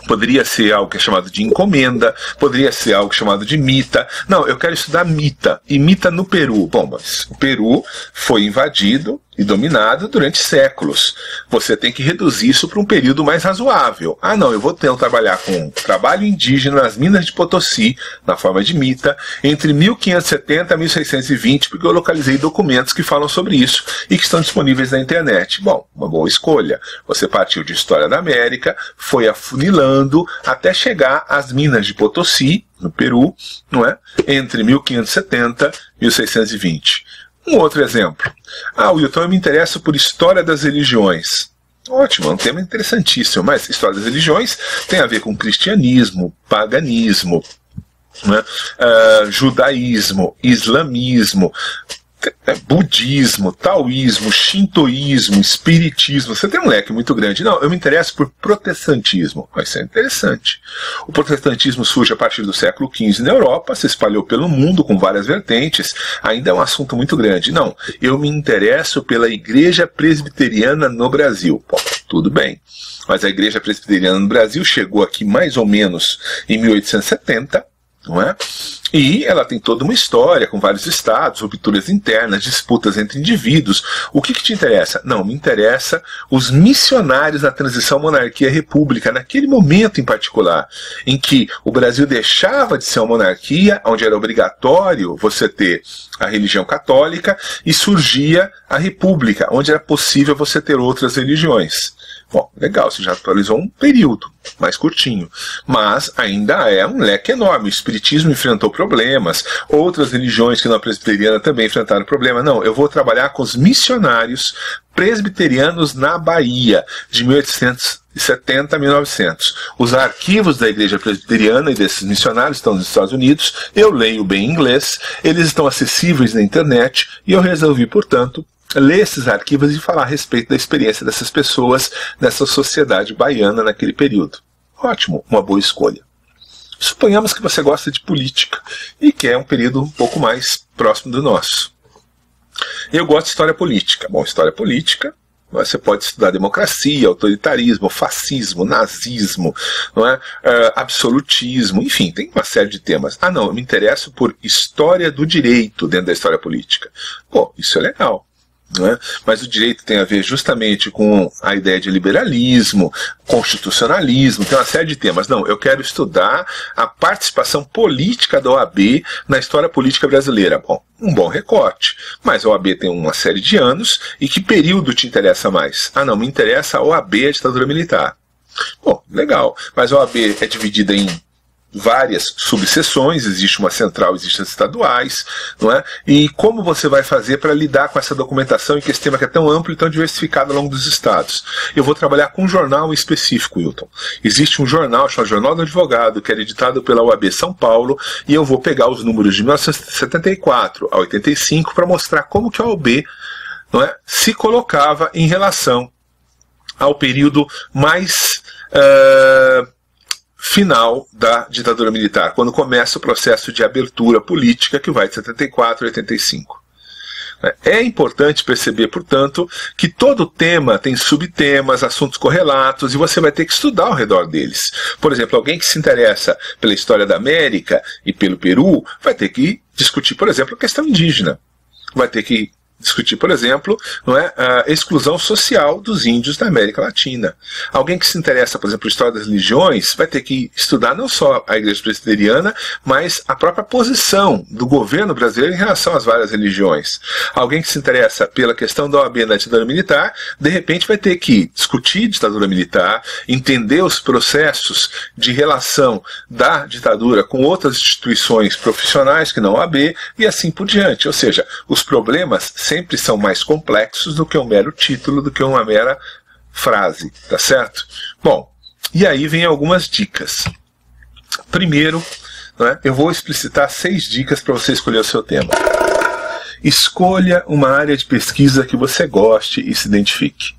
poderia ser algo que é chamado de encomenda, poderia ser algo chamado de mita. Não, eu quero estudar mita, e mita no Peru. Bom, mas o Peru foi invadido e dominado durante séculos. Você tem que reduzir isso para um período mais razoável. Não, eu vou trabalhar com trabalho indígena nas minas de Potosí, na forma de mita, entre 1570 e 1620, porque eu localizei documentos que falam sobre isso e que estão disponíveis na internet. Bom, uma boa escolha. Você partiu de história da América, foi afunilando até chegar às minas de Potosí, no Peru, não é? Entre 1570 e 1620. Um outro exemplo. Wilton, eu me interesso por história das religiões. Ótimo, é um tema interessantíssimo, mas história das religiões tem a ver com cristianismo, paganismo, né? Judaísmo, islamismo, budismo, taoísmo, shintoísmo, espiritismo. Você tem um leque muito grande. Não, eu me interesso por protestantismo. Isso é interessante. O protestantismo surge a partir do século XV na Europa, se espalhou pelo mundo com várias vertentes. Ainda é um assunto muito grande. Não, eu me interesso pela Igreja Presbiteriana no Brasil. Bom, tudo bem. Mas a Igreja Presbiteriana no Brasil chegou aqui mais ou menos em 1870, não é? E ela tem toda uma história com vários estados, rupturas internas, disputas entre indivíduos. O que te interessa? Não, me interessa os missionários na transição monarquia-república, naquele momento em particular, em que o Brasil deixava de ser uma monarquia, onde era obrigatório você ter a religião católica, e surgia a república, onde era possível você ter outras religiões. Bom, legal, você já atualizou um período mais curtinho, mas ainda é um leque enorme. O espiritismo enfrentou problemas, outras religiões que não a presbiteriana também enfrentaram problemas. Não, eu vou trabalhar com os missionários presbiterianos na Bahia, de 1870 a 1900. Os arquivos da Igreja Presbiteriana e desses missionários estão nos Estados Unidos, eu leio bem inglês, eles estão acessíveis na internet, e eu resolvi, portanto, ler esses arquivos e falar a respeito da experiência dessas pessoas nessa sociedade baiana naquele período. Ótimo, uma boa escolha. Suponhamos que você gosta de política e quer um período um pouco mais próximo do nosso. Eu gosto de história política. Bom, história política, Você pode estudar democracia, autoritarismo, fascismo, nazismo, não é? Absolutismo, enfim, tem uma série de temas. Ah, não, eu me interesso por história do direito dentro da história política. Pô, isso é legal. Não é? Mas o direito tem a ver justamente com a ideia de liberalismo, constitucionalismo, tem uma série de temas. Não, eu quero estudar a participação política da OAB na história política brasileira. Bom, um bom recorte, mas a OAB tem uma série de anos, e que período te interessa mais? Ah, não, me interessa a OAB, a ditadura militar. Bom, legal, mas a OAB é dividida em várias subseções, existe uma central, existem as estaduais, não é? E como você vai fazer para lidar com essa documentação e que esse tema que é tão amplo e tão diversificado ao longo dos estados? Eu vou trabalhar com um jornal específico, Wilton. Existe um jornal chamado Jornal do Advogado, que é editado pela OAB São Paulo, e eu vou pegar os números de 1974 a 85 para mostrar como que a OAB, não é, se colocava em relação ao período mais final da ditadura militar, quando começa o processo de abertura política, que vai de 74 a 85. É importante perceber, portanto, que todo tema tem subtemas, assuntos correlatos, e você vai ter que estudar ao redor deles. Por exemplo, alguém que se interessa pela história da América e pelo Peru vai ter que discutir, por exemplo, a questão indígena. Vai ter que discutir, por exemplo, não é, a exclusão social dos índios da América Latina. Alguém que se interessa, por exemplo, por história das religiões, vai ter que estudar não só a Igreja Presbiteriana, mas a própria posição do governo brasileiro em relação às várias religiões. Alguém que se interessa pela questão da OAB na ditadura militar, de repente vai ter que discutir ditadura militar, entender os processos de relação da ditadura com outras instituições profissionais que não a OAB, e assim por diante. Ou seja, os problemas sempre são mais complexos do que um mero título, do que uma mera frase, tá certo? Bom, e aí vem algumas dicas. Primeiro, né, eu vou explicitar 6 dicas para você escolher o seu tema. Escolha uma área de pesquisa que você goste e se identifique,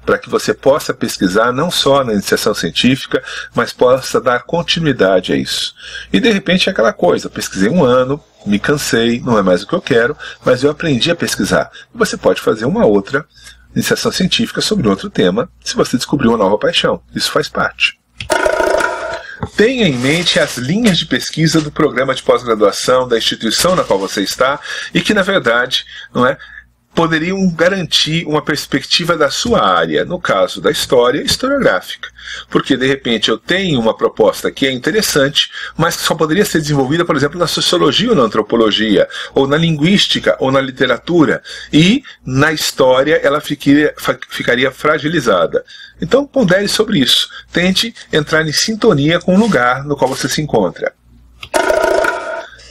para que você possa pesquisar não só na iniciação científica, mas possa dar continuidade a isso. E de repente é aquela coisa, pesquisei um ano, me cansei, não é mais o que eu quero, mas eu aprendi a pesquisar. E você pode fazer uma outra iniciação científica sobre outro tema, se você descobriu uma nova paixão. Isso faz parte. Tenha em mente as linhas de pesquisa do programa de pós-graduação da instituição na qual você está e que, na verdade, não é, poderiam garantir uma perspectiva da sua área, no caso da história, historiográfica. Porque, de repente, eu tenho uma proposta que é interessante, mas que só poderia ser desenvolvida, por exemplo, na sociologia ou na antropologia, ou na linguística ou na literatura, e na história ela ficaria fragilizada. Então, pondere sobre isso. Tente entrar em sintonia com o lugar no qual você se encontra.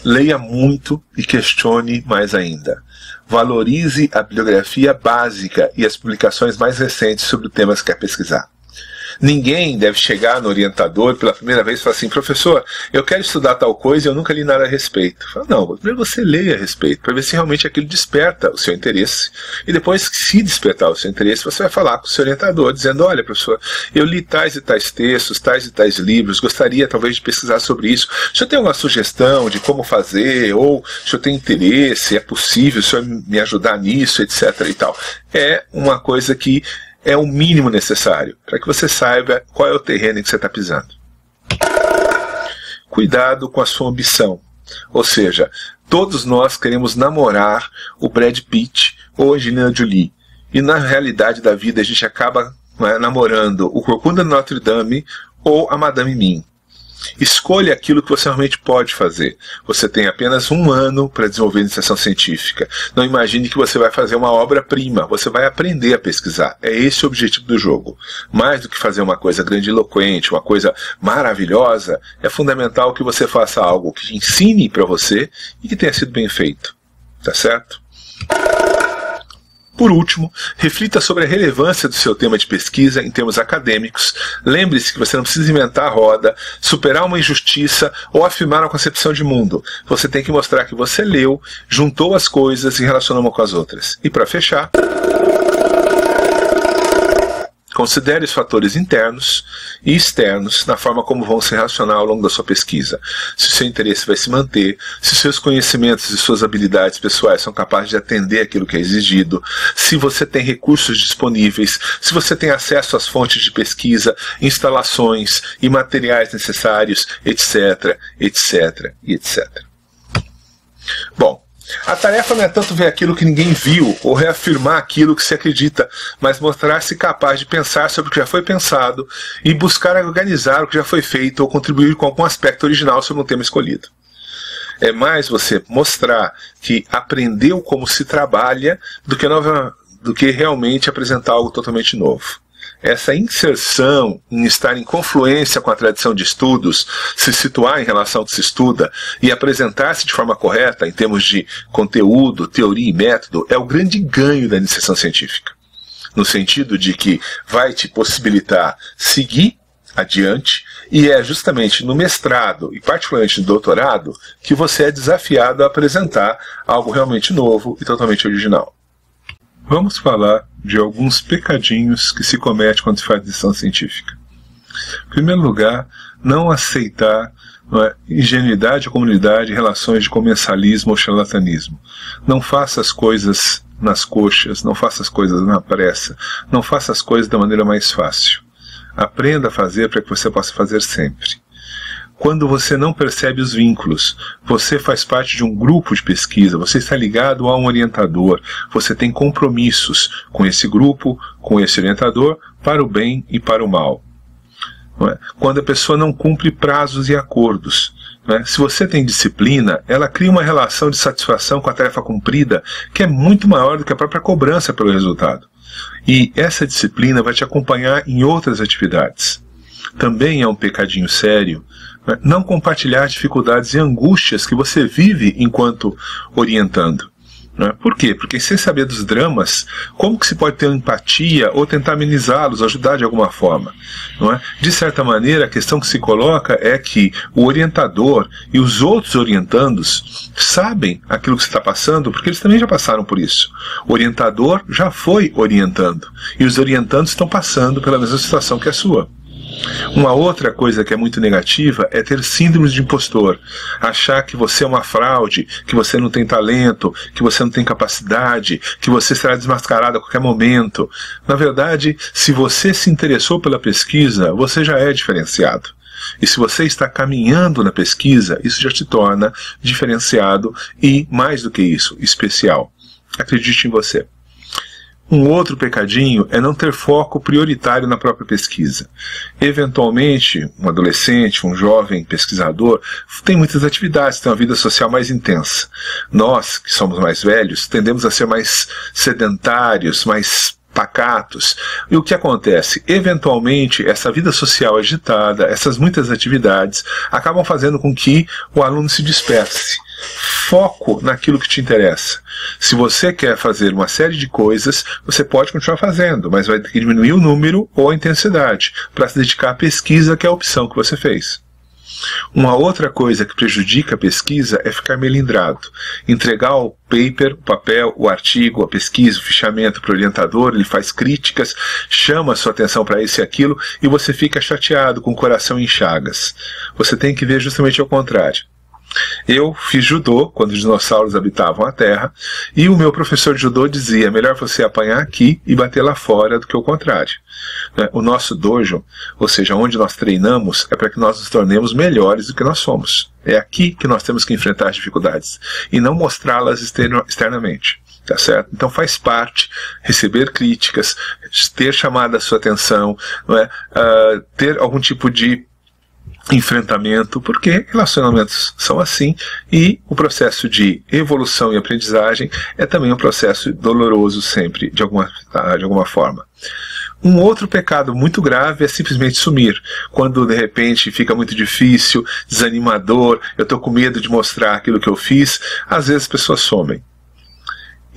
Leia muito e questione mais ainda. Valorize a bibliografia básica e as publicações mais recentes sobre temas que quer pesquisar. Ninguém deve chegar no orientador pela primeira vez e falar assim: professor, eu quero estudar tal coisa e eu nunca li nada a respeito. Fala, não, primeiro você leia a respeito, para ver se realmente aquilo desperta o seu interesse. E depois, se despertar o seu interesse, você vai falar com o seu orientador, dizendo: olha, professor, eu li tais e tais textos, tais e tais livros, gostaria talvez de pesquisar sobre isso. O senhor tem alguma sugestão de como fazer? Ou o senhor tem interesse? É possível o senhor me ajudar nisso, etc. e tal. É uma coisa que é o mínimo necessário para que você saiba qual é o terreno em que você está pisando. Cuidado com a sua ambição. Ou seja, todos nós queremos namorar o Brad Pitt ou a Angelina Jolie. E na realidade da vida a gente acaba namorando o Corcunda de Notre Dame ou a Madame Mim. Escolha aquilo que você realmente pode fazer. Você tem apenas 1 ano para desenvolver iniciação científica. Não imagine que você vai fazer uma obra-prima. Você vai aprender a pesquisar. É esse o objetivo do jogo. Mais do que fazer uma coisa grandiloquente, uma coisa maravilhosa, é fundamental que você faça algo que ensine para você e que tenha sido bem feito. Tá certo? Por último, reflita sobre a relevância do seu tema de pesquisa em termos acadêmicos. Lembre-se que você não precisa inventar a roda, superar uma injustiça ou afirmar uma concepção de mundo. Você tem que mostrar que você leu, juntou as coisas e relacionou uma com as outras. E para fechar, Considere os fatores internos e externos na forma como vão se relacionar ao longo da sua pesquisa. Se o seu interesse vai se manter, se seus conhecimentos e suas habilidades pessoais são capazes de atender aquilo que é exigido, se você tem recursos disponíveis, se você tem acesso às fontes de pesquisa, instalações e materiais necessários, etc, etc e etc. Bom, a tarefa não é tanto ver aquilo que ninguém viu ou reafirmar aquilo que se acredita, mas mostrar-se capaz de pensar sobre o que já foi pensado e buscar organizar o que já foi feito ou contribuir com algum aspecto original sobre um tema escolhido. É mais você mostrar que aprendeu como se trabalha do que realmente apresentar algo totalmente novo. Essa inserção em estar em confluência com a tradição de estudos, se situar em relação ao que se estuda e apresentar-se de forma correta em termos de conteúdo, teoria e método é o grande ganho da iniciação científica. No sentido de que vai te possibilitar seguir adiante e é justamente no mestrado e particularmente no doutorado que você é desafiado a apresentar algo realmente novo e totalmente original. Vamos falar de alguns pecadinhos que se comete quando se faz iniciação científica. Em primeiro lugar, não aceitar ingenuidade ou comunidade em relações de comensalismo ou charlatanismo. Não faça as coisas nas coxas, não faça as coisas na pressa, não faça as coisas da maneira mais fácil. Aprenda a fazer para que você possa fazer sempre. Quando você não percebe os vínculos, você faz parte de um grupo de pesquisa, você está ligado a um orientador, você tem compromissos com esse grupo, com esse orientador, para o bem e para o mal. Não é? Quando a pessoa não cumpre prazos e acordos, não é? Se você tem disciplina, ela cria uma relação de satisfação com a tarefa cumprida que é muito maior do que a própria cobrança pelo resultado. E essa disciplina vai te acompanhar em outras atividades. Também é um pecadinho sério não compartilhar dificuldades e angústias que você vive enquanto orientando. Por quê? Porque sem saber dos dramas, como que se pode ter empatia ou tentar amenizá-los, ajudar de alguma forma? Não é? De certa maneira, a questão que se coloca é que o orientador e os outros orientandos sabem aquilo que você está passando, porque eles também já passaram por isso. O orientador já foi orientando, e os orientandos estão passando pela mesma situação que a sua. Uma outra coisa que é muito negativa é ter síndrome de impostor, achar que você é uma fraude, que você não tem talento, que você não tem capacidade, que você será desmascarado a qualquer momento. Na verdade, se você se interessou pela pesquisa, você já é diferenciado. E se você está caminhando na pesquisa, isso já te torna diferenciado e, mais do que isso, especial. Acredite em você. Um outro pecadinho é não ter foco prioritário na própria pesquisa. Eventualmente, um adolescente, um jovem pesquisador, tem muitas atividades, tem uma vida social mais intensa. Nós, que somos mais velhos, tendemos a ser mais sedentários, mais pacatos. E o que acontece? Eventualmente, essa vida social agitada, essas muitas atividades, acabam fazendo com que o aluno se disperse. Foco naquilo que te interessa. Se você quer fazer uma série de coisas, você pode continuar fazendo, mas vai ter que diminuir o número ou a intensidade para se dedicar à pesquisa, que é a opção que você fez. Uma outra coisa que prejudica a pesquisa é ficar melindrado. Entregar o paper, o papel, o artigo, a pesquisa, o fichamento para o orientador, ele faz críticas, chama a sua atenção para isso e aquilo, e você fica chateado, com o coração em chagas. Você tem que ver justamente ao contrário. Eu fiz judô quando os dinossauros habitavam a Terra, e o meu professor de judô dizia: melhor você apanhar aqui e bater lá fora do que o contrário. O nosso dojo, ou seja, onde nós treinamos, é para que nós nos tornemos melhores do que nós somos. É aqui que nós temos que enfrentar as dificuldades e não mostrá-las externamente. Tá certo? Então faz parte receber críticas, ter chamado a sua atenção, não é? Ter algum tipo de enfrentamento, porque relacionamentos são assim, e o processo de evolução e aprendizagem é também um processo doloroso sempre, de alguma forma. Um outro pecado muito grave é simplesmente sumir. Quando de repente fica muito difícil, desanimador, eu estou com medo de mostrar aquilo que eu fiz, às vezes as pessoas somem.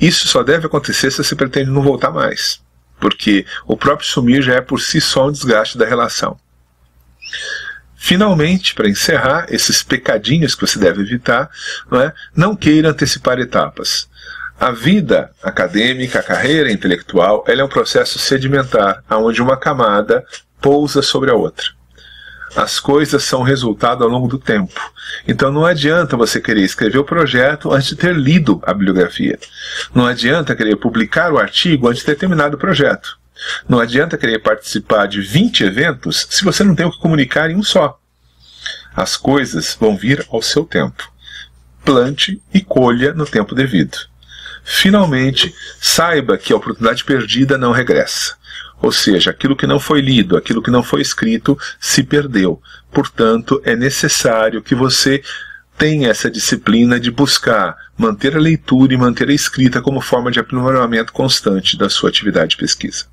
Isso só deve acontecer se você pretende não voltar mais, porque o próprio sumir já é por si só um desgaste da relação. Finalmente, para encerrar esses pecadinhos que você deve evitar, não queira antecipar etapas. A vida acadêmica, a carreira intelectual, ela é um processo sedimentar, onde uma camada pousa sobre a outra. As coisas são resultado ao longo do tempo. Então não adianta você querer escrever o projeto antes de ter lido a bibliografia. Não adianta querer publicar o artigo antes de ter terminado o projeto. Não adianta querer participar de 20 eventos se você não tem o que comunicar em um só. As coisas vão vir ao seu tempo. Plante e colha no tempo devido. Finalmente, saiba que a oportunidade perdida não regressa. Ou seja, aquilo que não foi lido, aquilo que não foi escrito, se perdeu. Portanto, é necessário que você tenha essa disciplina de buscar manter a leitura e manter a escrita como forma de aprimoramento constante da sua atividade de pesquisa.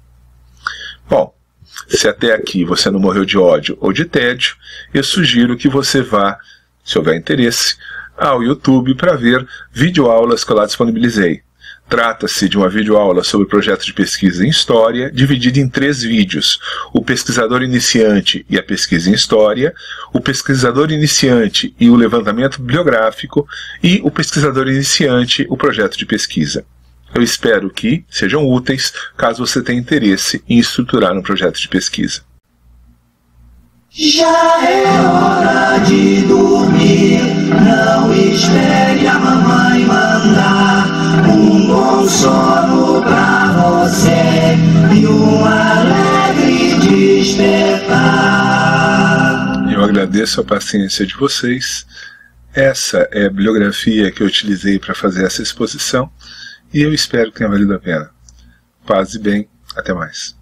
Bom, se até aqui você não morreu de ódio ou de tédio, eu sugiro que você vá, se houver interesse, ao YouTube para ver videoaulas que eu lá disponibilizei. Trata-se de uma videoaula sobre projeto de pesquisa em História, dividida em 3 vídeos. O pesquisador iniciante e a pesquisa em História, o pesquisador iniciante e o levantamento bibliográfico, e o pesquisador iniciante, o projeto de pesquisa. Eu espero que sejam úteis caso você tenha interesse em estruturar um projeto de pesquisa. Já é hora de dormir, não espere a mamãe mandar. Um bom sono pra você e um alegre despertar. Eu agradeço a paciência de vocês. Essa é a bibliografia que eu utilizei para fazer essa exposição e eu espero que tenha valido a pena. Paz e bem, até mais.